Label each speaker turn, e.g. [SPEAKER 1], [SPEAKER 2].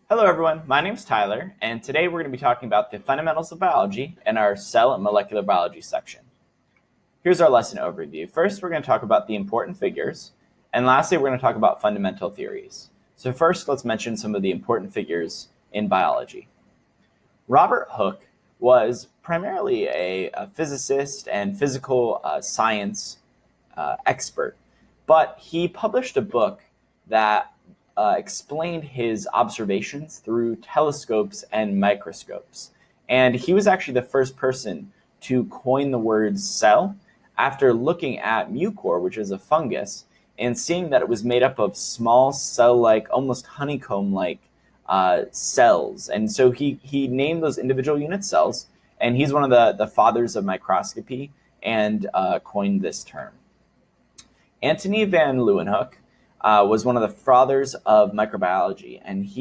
[SPEAKER 1] Hello everyone, my name is Tyler, and today we're going to be talking about the fundamentals of biology in our cell and molecular biology section. Here's our lesson overview. First, we're going to talk about the important figures, and lastly, we're going to talk about fundamental theories. So first, let's mention some of the important figures in biology. Robert Hooke was primarily a physicist and physical science expert, but he published a book that explained his observations through telescopes and microscopes. And he was actually the first person to coin the word cell after looking at mucor, which is a fungus, and seeing that it was made up of small cell-like, almost honeycomb-like cells. And so he named those individual unit cells, and he's one of the fathers of microscopy and coined this term. Antony van Leeuwenhoek was one of the fathers of microbiology, and he